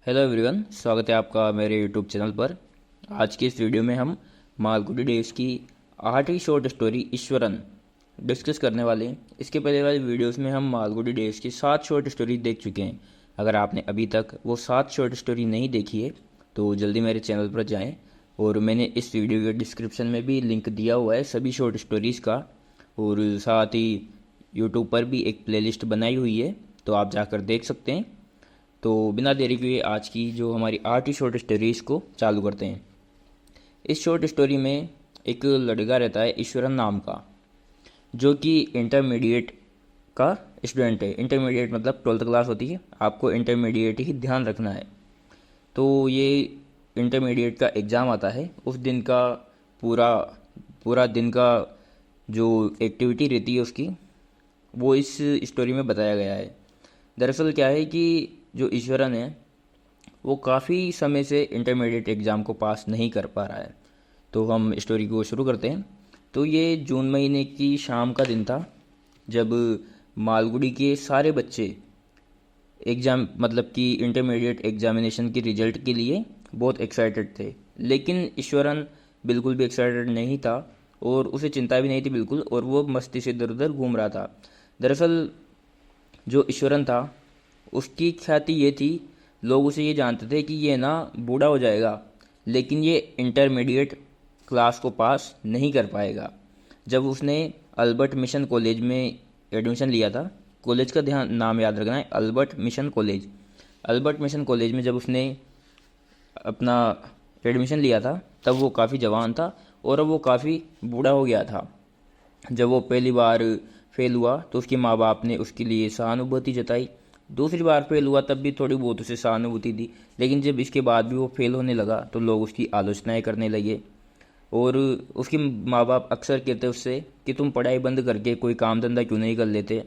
Hello everyone, स्वागत है आपका मेरे यूट्यूब चैनल पर। आज की इस वीडियो में हम मालगुडी डेज की 8वीं शॉर्ट स्टोरी ईश्वरन डिस्कस करने वाले हैं। इसके पहले वाले वीडियोस में हम मालगुडी डेज की 7 शॉर्ट स्टोरी देख चुके हैं। अगर आपने अभी तक वो 7 शॉर्ट स्टोरी नहीं देखी है तो जल्दी मेरे चैनल पर जाएं, और मैंने इस वीडियो के डिस्क्रिप्शन में भी लिंक दिया हुआ है सभी शॉर्ट स्टोरीज़ का, और साथ ही यूट्यूब पर भी एक प्लेलिस्ट बनाई हुई है, तो आप जाकर देख सकते हैं। तो बिना देरी किए आज की जो हमारी 8वीं शॉर्ट स्टोरीज को चालू करते हैं। इस शॉर्ट स्टोरी में एक लड़का रहता है ईश्वरन नाम का, जो कि इंटरमीडिएट का स्टूडेंट है। इंटरमीडिएट मतलब 12th क्लास होती है, आपको इंटरमीडिएट ही ध्यान रखना है। तो ये इंटरमीडिएट का एग्ज़ाम आता है, उस दिन का पूरा पूरा दिन का जो एक्टिविटी रहती है उसकी, वो इस स्टोरी में बताया गया है। दरअसल क्या है कि जो ईश्वरन है वो काफ़ी समय से इंटरमीडिएट एग्ज़ाम को पास नहीं कर पा रहा है। तो हम स्टोरी को शुरू करते हैं। तो ये जून महीने की शाम का दिन था, जब मालगुडी के सारे बच्चे एग्ज़ाम मतलब कि इंटरमीडिएट एग्जामिनेशन की रिजल्ट के लिए बहुत एक्साइटेड थे। लेकिन ईश्वरन बिल्कुल भी एक्साइटेड नहीं था, और उसे चिंता भी नहीं थी बिल्कुल, और वो मस्ती से इधर उधर घूम रहा था। दरअसल जो ईश्वरन था उसकी ख्याति ये थी, लोग उसे ये जानते थे कि ये ना बूढ़ा हो जाएगा, लेकिन ये इंटरमीडिएट क्लास को पास नहीं कर पाएगा। जब उसने अल्बर्ट मिशन कॉलेज में एडमिशन लिया था, कॉलेज का ध्यान नाम याद रखना है, Albert mission college. Albert mission college में जब उसने अपना एडमिशन लिया था, तब वो काफ़ी जवान था और अब वो काफ़ी बूढ़ा हो गया था। जब वो पहली बार फेल हुआ तो उसके माँ बाप ने उसके लिए सहानुभूति जताई। दूसरी बार फेल हुआ तब भी थोड़ी बहुत उसे सहानुभूति दी, लेकिन जब इसके बाद भी वो फेल होने लगा तो लोग उसकी आलोचनाएं करने लगे। और उसके माँ बाप अक्सर कहते उससे कि तुम पढ़ाई बंद करके कोई काम धंधा क्यों नहीं कर लेते।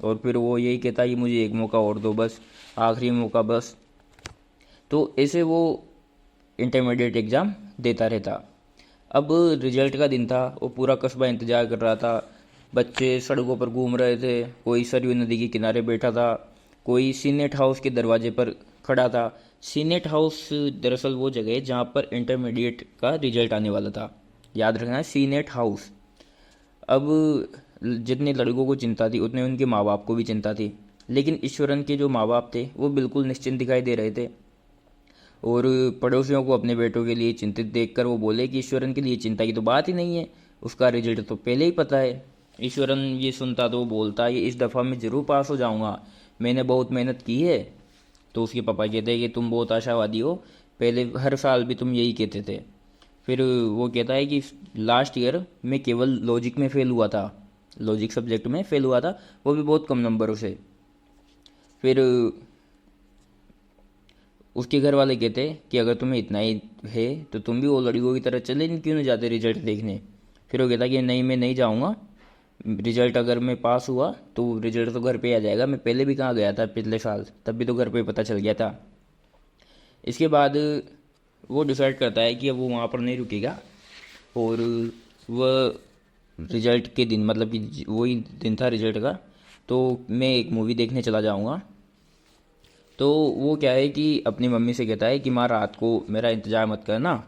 और फिर वो यही कहता कि मुझे एक मौका और दो, बस आखिरी मौका बस। तो ऐसे वो इंटरमीडिएट एग्ज़ाम देता रहता। अब रिजल्ट का दिन था, वो पूरा कस्बा इंतज़ार कर रहा था। बच्चे सड़कों पर घूम रहे थे, कोई सरयू नदी के किनारे बैठा था, कोई सीनेट हाउस के दरवाजे पर खड़ा था। सीनेट हाउस दरअसल वो जगह है जहाँ पर इंटरमीडिएट का रिजल्ट आने वाला था, याद रखना है, सीनेट हाउस। अब जितने लड़कों को चिंता थी उतने उनके माँ बाप को भी चिंता थी, लेकिन ईश्वरन के जो माँ बाप थे वो बिल्कुल निश्चिंत दिखाई दे रहे थे। और पड़ोसियों को अपने बेटों के लिए चिंतित देखकर वो बोले कि ईश्वरन के लिए चिंता की तो बात ही नहीं है, उसका रिजल्ट तो पहले ही पता है। ईश्वरन ये सुनता तो वो बोलता, ये इस दफ़ा मैं ज़रूर पास हो जाऊंगा, मैंने बहुत मेहनत की है। तो उसके पापा कहते हैं कि तुम बहुत आशावादी हो, पहले हर साल भी तुम यही कहते थे। फिर वो कहता है कि लास्ट ईयर मैं केवल लॉजिक में फ़ेल हुआ था, लॉजिक सब्जेक्ट में फ़ेल हुआ था, वो भी बहुत कम नंबरों से। फिर उसके घर वाले कहते कि अगर तुम्हें इतना ही है तो तुम भी वो लड़कियों की तरह चले क्यों नहीं जाते रिजल्ट देखने। फिर वो कहता कि नहीं, मैं नहीं जाऊँगा, रिजल्ट अगर मैं पास हुआ तो रिजल्ट तो घर पे आ जाएगा, मैं पहले भी कहाँ गया था पिछले साल, तब भी तो घर पे पता चल गया था। इसके बाद वो डिसाइड करता है कि अब वो वहाँ पर नहीं रुकेगा, और वह रिजल्ट के दिन मतलब कि वही दिन था रिजल्ट का, तो मैं एक मूवी देखने चला जाऊँगा। तो वो क्या है कि अपनी मम्मी से कहता है कि माँ रात को मेरा इंतज़ार मत करना,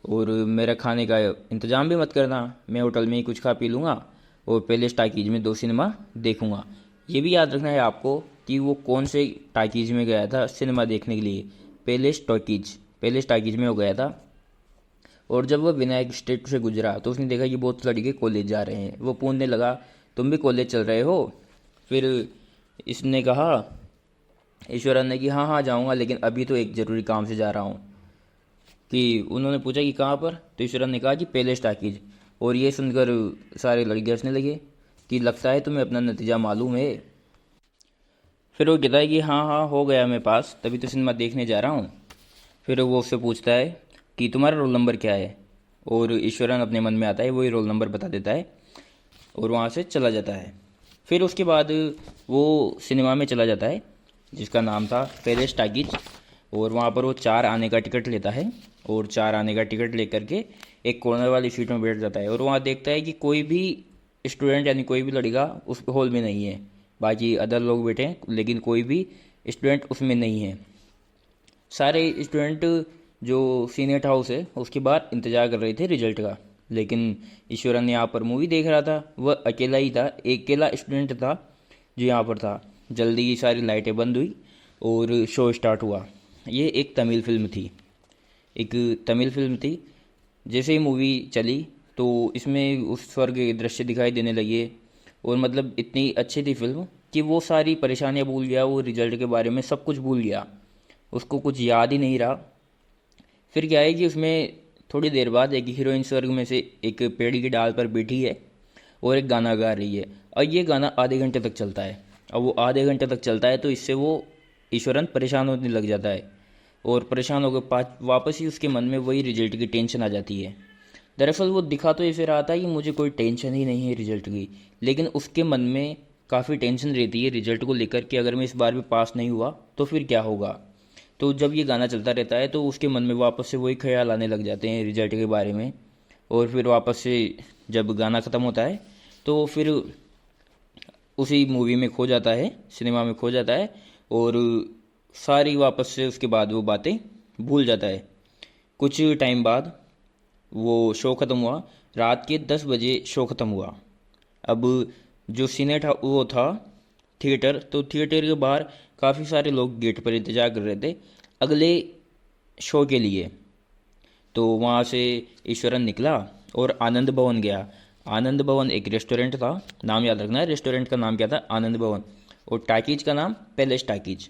और मेरा खाने का इंतज़ाम भी मत करना, मैं होटल में ही कुछ खा पी लूँगा और पहले टाकीज में 2 सिनेमा देखूँगा। ये भी याद रखना है आपको कि वो कौन से टाकीज में गया था सिनेमा देखने के लिए, पहले टाकीज में वो गया था। और जब वह विनायक स्ट्रीट से गुजरा तो उसने देखा कि बहुत लड़के कॉलेज जा रहे हैं। वो पूछने लगा, तुम भी कॉलेज चल रहे हो? फिर इसने कहा, ईश्वरन ने, कि हाँ हाँ जाऊँगा, लेकिन अभी तो एक ज़रूरी काम से जा रहा हूँ। कि उन्होंने पूछा कि कहाँ पर, तो ईश्वरन ने कहा कि पैलेस टाकीज। और ये सुनकर सारे लड़के हंसने लगे कि लगता है तुम्हें अपना नतीजा मालूम है। फिर वो कहता है कि हाँ हाँ हो गया मेरे पास, तभी तो सिनेमा देखने जा रहा हूँ। फिर वो उससे पूछता है कि तुम्हारा रोल नंबर क्या है, और ईश्वरन अपने मन में आता है वही रोल नंबर बता देता है और वहाँ से चला जाता है। फिर उसके बाद वो सिनेमा में चला जाता है जिसका नाम था पैलेस टाकीज, और वहाँ पर वो 4 आने का टिकट लेता है, और 4 आने का टिकट लेकर के एक कॉर्नर वाली सीट में बैठ जाता है। और वहाँ देखता है कि कोई भी स्टूडेंट यानी कोई भी लड़का उस हॉल में नहीं है, बाकी अदर लोग बैठे हैं लेकिन कोई भी स्टूडेंट उसमें नहीं है। सारे स्टूडेंट जो सीनियर हाउस है उसके बाहर इंतज़ार कर रहे थे रिजल्ट का। लेकिन ईश्वरन यहाँ पर मूवी देख रहा था, वह अकेला ही था, एक अकेला स्टूडेंट था जो यहाँ पर था। जल्दी ही सारी लाइटें बंद हुई और शो स्टार्ट हुआ। ये एक तमिल फिल्म थी, एक तमिल फिल्म थी। जैसे ही मूवी चली तो इसमें उस स्वर्ग के दृश्य दिखाई देने लगे, और मतलब इतनी अच्छी थी फिल्म कि वो सारी परेशानियाँ भूल गया, वो रिजल्ट के बारे में सब कुछ भूल गया, उसको कुछ याद ही नहीं रहा। फिर क्या है कि उसमें थोड़ी देर बाद एक हीरोइन स्वर्ग में से एक पेड़ की डाल पर बैठी है और एक गाना गा रही है, और ये गाना आधे घंटे तक चलता है। अब वो आधे घंटे तक चलता है तो इससे वो ईश्वरन परेशान होने लग जाता है, और परेशान होकर वापस ही उसके मन में वही रिजल्ट की टेंशन आ जाती है। दरअसल वो दिखा तो ऐसे रहा था कि मुझे कोई टेंशन ही नहीं है रिजल्ट की, लेकिन उसके मन में काफ़ी टेंशन रहती है रिजल्ट को लेकर कि अगर मैं इस बार भी पास नहीं हुआ तो फिर क्या होगा। तो जब ये गाना चलता रहता है तो उसके मन में वापस से वही ख्याल आने लग जाते हैं रिजल्ट के बारे में। और फिर वापस से जब गाना ख़त्म होता है तो फिर उसी मूवी में खो जाता है, सिनेमा में खो जाता है, और सारी वापस से उसके बाद वो बातें भूल जाता है। कुछ टाइम बाद वो शो ख़त्म हुआ, रात के 10 बजे शो ख़त्म हुआ। अब जो सीने था वो था थिएटर, तो थिएटर के बाहर काफ़ी सारे लोग गेट पर इंतज़ार कर रहे थे अगले शो के लिए। तो वहाँ से ईश्वरन निकला और आनंद भवन गया। आनंद भवन एक रेस्टोरेंट था, नाम याद रखना है, रेस्टोरेंट का नाम क्या था, आनंद भवन, और टाकीज का नाम पैलेस टाकीज।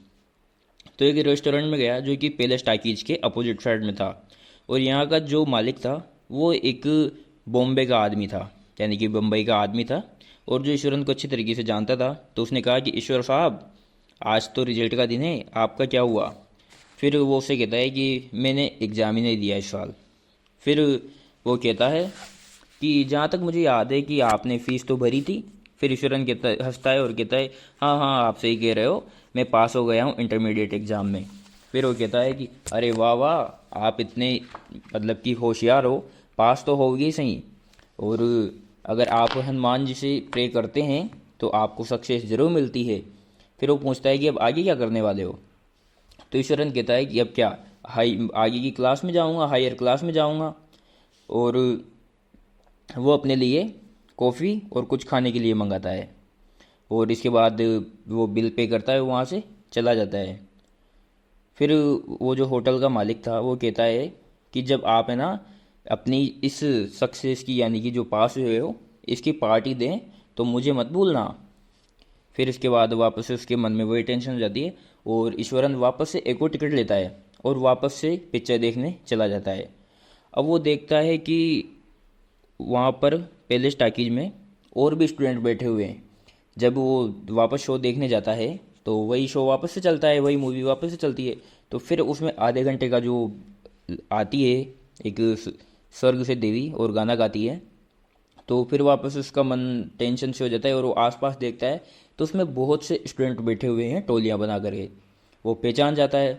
तो एक रेस्टोरेंट में गया जो कि पैलेस टाकीज के अपोजिट साइड में था, और यहाँ का जो मालिक था वो एक बॉम्बे का आदमी था, यानी कि बम्बई का आदमी था, और जो ईश्वरन को अच्छी तरीके से जानता था। तो उसने कहा कि ईश्वर साहब, आज तो रिजल्ट का दिन है, आपका क्या हुआ। फिर वो उसे कहता है कि मैंने एग्ज़ाम ही नहीं दिया इस साल। फिर वो कहता है कि जहाँ तक मुझे याद है कि आपने फ़ीस तो भरी थी। फिर ईश्वरन कहता है, हंसता है और कहता है हाँ हाँ आप सही कह रहे हो, मैं पास हो गया हूँ इंटरमीडिएट एग्ज़ाम में। फिर वो कहता है कि अरे वाह वाह, आप इतने मतलब कि होशियार हो, पास तो होगे ही सही, और अगर आप हनुमान जी से प्रे करते हैं तो आपको सक्सेस ज़रूर मिलती है। फिर वो पूछता है कि अब आगे क्या करने वाले हो। तो ईश्वरन कहता है कि अब क्या, हाई आगे की क्लास में जाऊंगा, हायर क्लास में जाऊंगा। और वो अपने लिए कॉफ़ी और कुछ खाने के लिए मंगाता है, और इसके बाद वो बिल पे करता है, वहाँ से चला जाता है। फिर वो जो होटल का मालिक था वो कहता है कि जब आप है ना अपनी इस सक्सेस की, यानी कि जो पास हुए हो, इसकी पार्टी दें तो मुझे मत भूलना। फिर इसके बाद वापस से उसके मन में वही टेंशन हो जाती है, और ईश्वरन वापस से एक और टिकट लेता है और वापस से पिक्चर देखने चला जाता है। अब वो देखता है कि वहाँ पर पैलेस टाकीज में और भी स्टूडेंट बैठे हुए हैं। जब वो वापस शो देखने जाता है तो वही शो वापस से चलता है, वही मूवी वापस से चलती है। तो फिर उसमें आधे घंटे का जो आती है एक स्वर्ग से देवी और गाना गाती है, तो फिर वापस उसका मन टेंशन से हो जाता है और वो आसपास देखता है तो उसमें बहुत से स्टूडेंट बैठे हुए हैं टोलियाँ बना करके। वो पहचान जाता है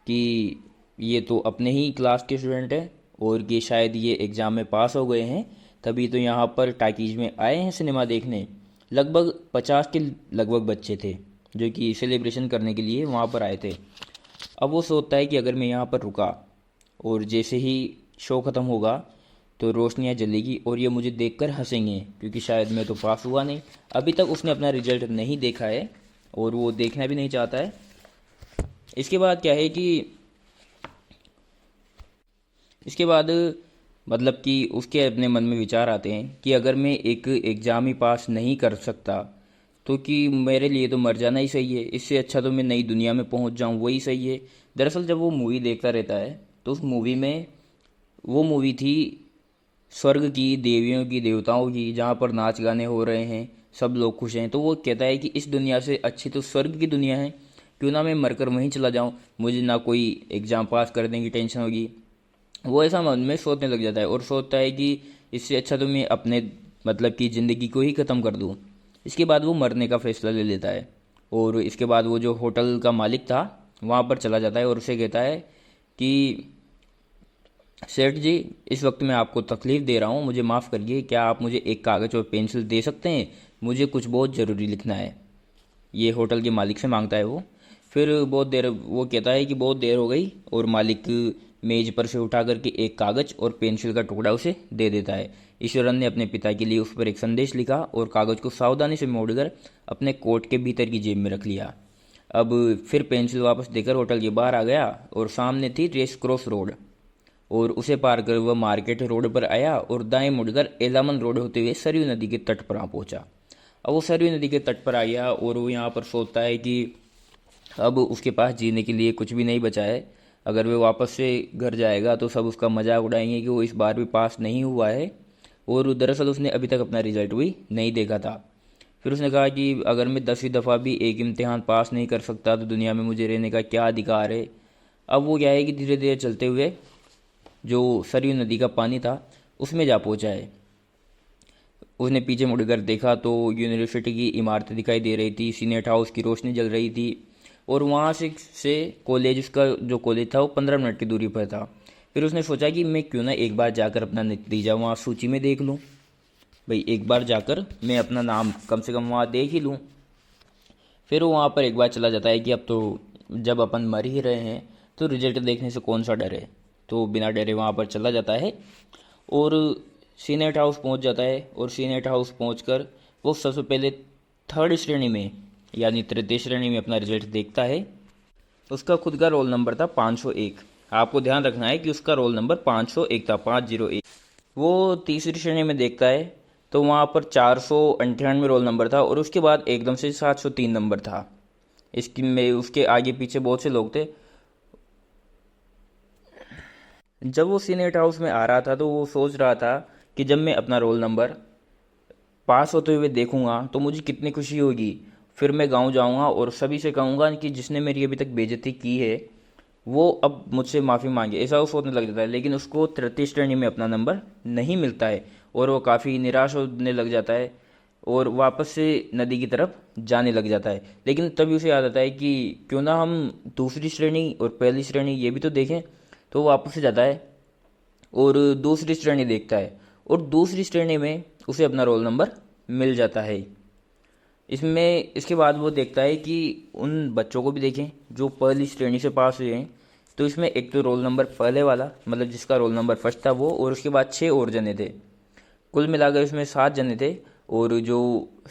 कि ये तो अपने ही क्लास के स्टूडेंट हैं, और कि शायद ये एग्ज़ाम में पास हो गए हैं, तभी तो यहाँ पर टाकीज में आए हैं सिनेमा देखने। लगभग 50 के लगभग बच्चे थे जो कि सेलिब्रेशन करने के लिए वहाँ पर आए थे। अब वो सोचता है कि अगर मैं यहाँ पर रुका और जैसे ही शो ख़त्म होगा तो रोशनियाँ जलेगी और ये मुझे देखकर हंसेंगे, क्योंकि शायद मैं तो पास हुआ नहीं। अभी तक उसने अपना रिजल्ट नहीं देखा है और वो देखना भी नहीं चाहता है। इसके बाद क्या है कि इसके बाद मतलब कि उसके अपने मन में विचार आते हैं कि अगर मैं एक एग्ज़ाम ही पास नहीं कर सकता तो कि मेरे लिए तो मर जाना ही सही है, इससे अच्छा तो मैं नई दुनिया में पहुंच जाऊं, वही सही है। दरअसल जब वो मूवी देखता रहता है तो उस मूवी में, वो मूवी थी स्वर्ग की, देवियों की, देवताओं की, जहाँ पर नाच गाने हो रहे हैं, सब लोग खुश हैं। तो वो कहता है कि इस दुनिया से अच्छी तो स्वर्ग की दुनिया है, क्यों ना मैं मरकर वहीं चला जाऊं, मुझे ना कोई एग्ज़ाम पास करने की टेंशन होगी। वो ऐसा मन में सोचने लग जाता है और सोचता है कि इससे अच्छा तो मैं अपने मतलब कि ज़िंदगी को ही ख़त्म कर दूं। इसके बाद वो मरने का फैसला ले लेता है, और इसके बाद वो जो होटल का मालिक था वहाँ पर चला जाता है और उसे कहता है कि सेठ जी, इस वक्त मैं आपको तकलीफ़ दे रहा हूँ, मुझे माफ़ करिए, क्या आप मुझे एक कागज़ और पेंसिल दे सकते हैं, मुझे कुछ बहुत ज़रूरी लिखना है। ये होटल के मालिक से मांगता है वो। फिर बहुत देर, वो कहता है कि बहुत देर हो गई, और मालिक मेज पर से उठा करके एक कागज और पेंसिल का टुकड़ा उसे दे देता है। ईश्वरन ने अपने पिता के लिए उस पर एक संदेश लिखा और कागज को सावधानी से मोड़कर अपने कोट के भीतर की जेब में रख लिया। अब फिर पेंसिल वापस देकर होटल के बाहर आ गया और सामने थी रेस क्रॉस रोड, और उसे पार कर वह मार्केट रोड पर आया और दाएं मुड़कर एलामन रोड होते हुए सरयू नदी के तट पर आ पहुंचा। अब वो सरयू नदी के तट पर आ गया और वो यहाँ पर सोचता है कि अब उसके पास जीने के लिए कुछ भी नहीं बचा है। अगर वह वापस से घर जाएगा तो सब उसका मजाक उड़ाएंगे कि वो इस बार भी पास नहीं हुआ है, और दरअसल उसने अभी तक अपना रिजल्ट भी नहीं देखा था। फिर उसने कहा कि अगर मैं 10वीं दफ़ा भी एक इम्तिहान पास नहीं कर सकता तो दुनिया में मुझे रहने का क्या अधिकार है। अब वो क्या है कि धीरे धीरे चलते हुए जो सरयू नदी का पानी था उसमें जा पहुंचा है। उसने पीछे मुड़कर देखा तो यूनिवर्सिटी की इमारतें दिखाई दे रही थी, सीनेट हाउस की रोशनी जल रही थी, और वहाँ से कॉलेज, उसका जो कॉलेज था वो 15 मिनट की दूरी पर था। फिर उसने सोचा कि मैं क्यों ना एक बार जाकर अपना नतीजा वहाँ सूची में देख लूँ। भाई एक बार जाकर मैं अपना नाम कम से कम वहाँ देख ही लूँ। फिर वो वहाँ पर एक बार चला जाता है कि अब तो जब अपन मर ही रहे हैं तो रिजल्ट देखने से कौन सा डर है। तो बिना डरे वहाँ पर चला जाता है और सीनेट हाउस पहुँच जाता है। और सीनेट हाउस पहुँचकर वो सबसे पहले 3rd श्रेणी में यानी तृतीय श्रेणी में अपना रिजल्ट देखता है। उसका खुद का रोल नंबर था 501। आपको ध्यान रखना है कि उसका रोल नंबर 501 था, 501। वो तीसरी श्रेणी में देखता है तो वहाँ पर 498 रोल नंबर था, और उसके बाद एकदम से 703 नंबर था। इसकी में उसके आगे पीछे बहुत से लोग थे। जब वो सीनेट हाउस में आ रहा था तो वो सोच रहा था कि जब मैं अपना रोल नंबर पास होते हुए देखूंगा तो मुझे कितनी खुशी होगी। फिर मैं गांव जाऊंगा और सभी से कहूंगा कि जिसने मेरी अभी तक बेइज्जती की है वो अब मुझसे माफ़ी मांगे, ऐसा वो सोचने लग जाता है। लेकिन उसको 33 श्रेणी में अपना नंबर नहीं मिलता है और वो काफ़ी निराश होने लग जाता है और वापस से नदी की तरफ जाने लग जाता है। लेकिन तभी उसे याद आता है कि क्यों ना हम दूसरी श्रेणी और पहली श्रेणी ये भी तो देखें। तो वो वापस से जाता है और दूसरी श्रेणी देखता है, और दूसरी श्रेणी में उसे अपना रोल नंबर मिल जाता है। इसमें इसके बाद वो देखता है कि उन बच्चों को भी देखें जो पहली श्रेणी से पास हुए हैं। तो इसमें एक तो रोल नंबर पहले वाला, मतलब जिसका रोल नंबर फर्स्ट था वो, और उसके बाद 6 और जने थे। कुल मिलाकर इसमें 7 जने थे। और जो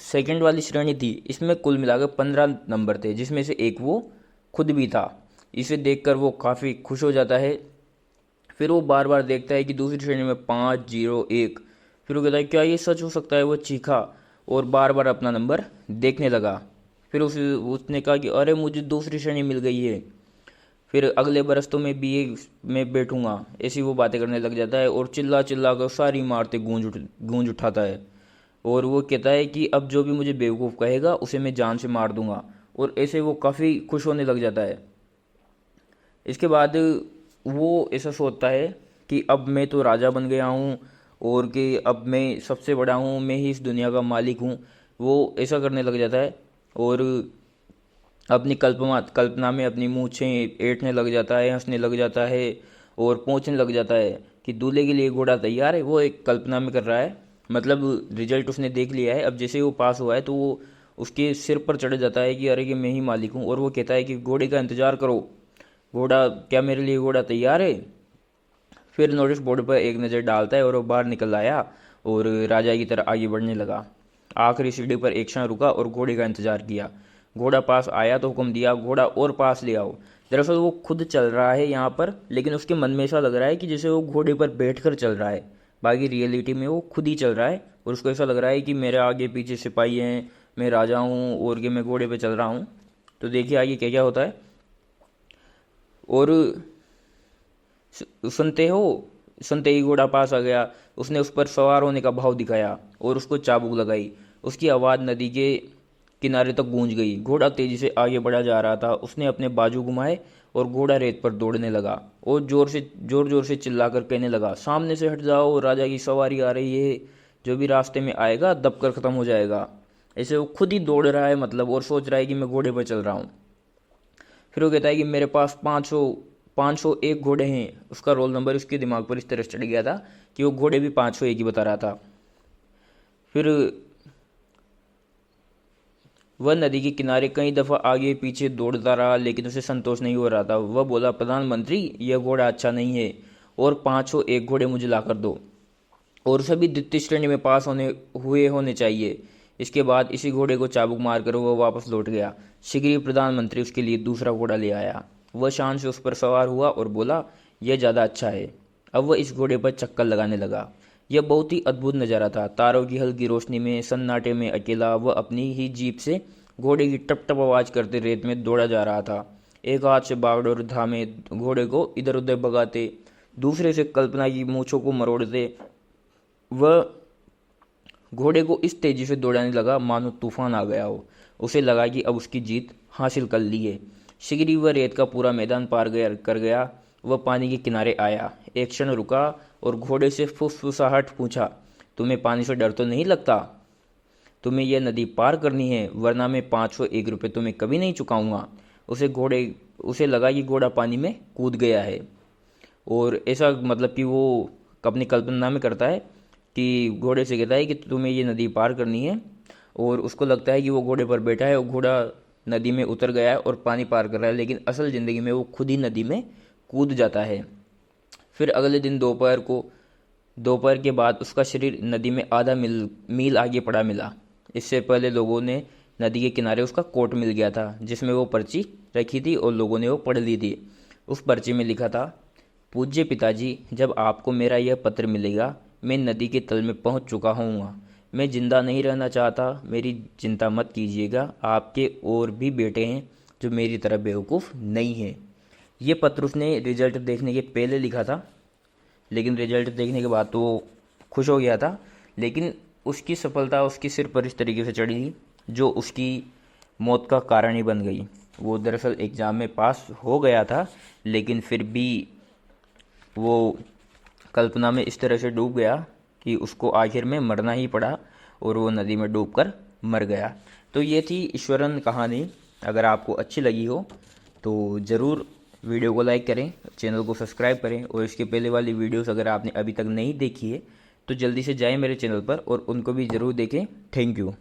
सेकंड वाली श्रेणी थी इसमें कुल मिलाकर 15 नंबर थे, जिसमें से एक वो खुद भी था। इसे देखकर वो काफ़ी खुश हो जाता है। फिर वो बार बार देखता है कि दूसरी श्रेणी में 501। फिर वो कहता है क्या ये सच हो सकता है। वो चीखा और बार बार अपना नंबर देखने लगा। फिर उसने कहा कि अरे मुझे दूसरी श्रेणी मिल गई है, फिर अगले बरस तो मैं बीए में बैठूंगा। ऐसी वो बातें करने लग जाता है और चिल्ला चिल्ला कर सारी इमारतें गूंज उठाता है। और वो कहता है कि अब जो भी मुझे बेवकूफ़ कहेगा उसे मैं जान से मार दूंगा। और ऐसे वो काफ़ी खुश होने लग जाता है। इसके बाद वो ऐसा सोचता है कि अब मैं तो राजा बन गया हूँ और कि अब मैं सबसे बड़ा हूँ, मैं ही इस दुनिया का मालिक हूँ। वो ऐसा करने लग जाता है और अपनी कल्पना में अपनी मूछें ऐंठने लग जाता है, हंसने लग जाता है और पूछने लग जाता है कि दूल्हे के लिए घोड़ा तैयार है। वो एक कल्पना में कर रहा है, मतलब रिजल्ट उसने देख लिया है। अब जैसे वो पास हुआ है तो वो उसके सिर पर चढ़ जाता है कि अरे कि मैं ही मालिक हूँ। और वो कहता है कि घोड़े का इंतज़ार करो, घोड़ा क्या मेरे लिए घोड़ा तैयार है। फिर नोटिस बोर्ड पर एक नज़र डालता है और वो बाहर निकल आया और राजा की तरह आगे बढ़ने लगा। आखिरी सीढ़ी पर एक क्षण रुका और घोड़े का इंतजार किया। घोड़ा पास आया तो हुक्म दिया, घोड़ा और पास ले आओ। दरअसल वो खुद चल रहा है यहाँ पर, लेकिन उसके मन में ऐसा लग रहा है कि जैसे वो घोड़े पर बैठकर चल रहा है। बाकी रियलिटी में वो खुद ही चल रहा है और उसको ऐसा लग रहा है कि मेरे आगे पीछे सिपाही हैं, मैं राजा हूँ और कि मैं घोड़े पर चल रहा हूँ। तो देखिए आगे क्या क्या होता है। और सुनते ही घोड़ा पास आ गया। उसने उस पर सवार होने का भाव दिखाया और उसको चाबुक लगाई। उसकी आवाज़ नदी के किनारे तक गूंज गई। घोड़ा तेजी से आगे बढ़ा जा रहा था। उसने अपने बाजू घुमाए और घोड़ा रेत पर दौड़ने लगा और जोर जोर से चिल्लाकर कहने लगा, सामने से हट जाओ, राजा की सवारी आ रही है, जो भी रास्ते में आएगा दबकर ख़त्म हो जाएगा। ऐसे वो खुद ही दौड़ रहा है, मतलब, और सोच रहा है कि मैं घोड़े पर चल रहा हूँ। फिर वो कहता है कि मेरे पास 501 घोड़े हैं। उसका रोल नंबर उसके दिमाग पर इस तरह चढ़ गया था कि वो घोड़े भी 501 ही बता रहा था। फिर वह नदी के किनारे कई दफ़ा आगे पीछे दौड़ता रहा, लेकिन उसे संतोष नहीं हो रहा था। वह बोला, प्रधानमंत्री, यह घोड़ा अच्छा नहीं है और 501 घोड़े मुझे लाकर दो, और सभी द्वितीय श्रेणी में पास होने चाहिए। इसके बाद इसी घोड़े को चाबुक मारकर वह वापस लौट गया। शीघ्र ही प्रधानमंत्री उसके लिए दूसरा घोड़ा ले आया। वह शान से उस पर सवार हुआ और बोला, यह ज़्यादा अच्छा है। अब वह इस घोड़े पर चक्कर लगाने लगा। यह बहुत ही अद्भुत नज़ारा था। तारों की हल्की रोशनी में, सन्नाटे में अकेला वह अपनी ही जीप से घोड़े की टप टप आवाज़ करते रेत में दौड़ा जा रहा था। एक हाथ से बागडोर थामे घोड़े को इधर उधर भगाते, दूसरे से कल्पना की मूछों को मरोड़ते वह घोड़े को इस तेजी से दौड़ाने लगा मानो तूफान आ गया हो। उसे लगा कि अब उसकी जीत हासिल कर ली है। शीघ्र ही वह रेत का पूरा मैदान पार कर गया। वह पानी के किनारे आया, एक क्षण रुका और घोड़े से फुसफुसाहट पूछा, तुम्हें पानी से डर तो नहीं लगता? तुम्हें यह नदी पार करनी है, वरना मैं 501 रुपये तुम्हें कभी नहीं चुकाऊंगा। उसे लगा कि घोड़ा पानी में कूद गया है, और ऐसा मतलब कि वो अपनी कल्पना में करता है कि घोड़े से कहता है कि तुम्हें ये नदी पार करनी है, और उसको लगता है कि वो घोड़े पर बैठा है और घोड़ा नदी में उतर गया है और पानी पार कर रहा है, लेकिन असल ज़िंदगी में वो खुद ही नदी में कूद जाता है। फिर अगले दिन दोपहर के बाद उसका शरीर नदी में आधा मील आगे पड़ा मिला। इससे पहले लोगों ने नदी के किनारे उसका कोट मिल गया था, जिसमें वो पर्ची रखी थी और लोगों ने वो पढ़ ली थी। उस पर्ची में लिखा था, पूज्य पिताजी, जब आपको मेरा यह पत्र मिलेगा मैं नदी के तल में पहुंच चुका हूँ। मैं जिंदा नहीं रहना चाहता, मेरी चिंता मत कीजिएगा। आपके और भी बेटे हैं जो मेरी तरह बेवकूफ़ नहीं हैं। ये पत्र उसने रिजल्ट देखने के पहले लिखा था, लेकिन रिजल्ट देखने के बाद तो वो खुश हो गया था। लेकिन उसकी सफलता उसके सिर पर इस तरीके से चढ़ी थी जो उसकी मौत का कारण ही बन गई। वो दरअसल एग्ज़ाम में पास हो गया था, लेकिन फिर भी वो कल्पना में इस तरह से डूब गया कि उसको आखिर में मरना ही पड़ा, और वो नदी में डूबकर मर गया। तो ये थी ईश्वरन कहानी। अगर आपको अच्छी लगी हो तो ज़रूर वीडियो को लाइक करें, चैनल को सब्सक्राइब करें, और इसके पहले वाली वीडियोस अगर आपने अभी तक नहीं देखी है तो जल्दी से जाएं मेरे चैनल पर और उनको भी ज़रूर देखें। Thank you.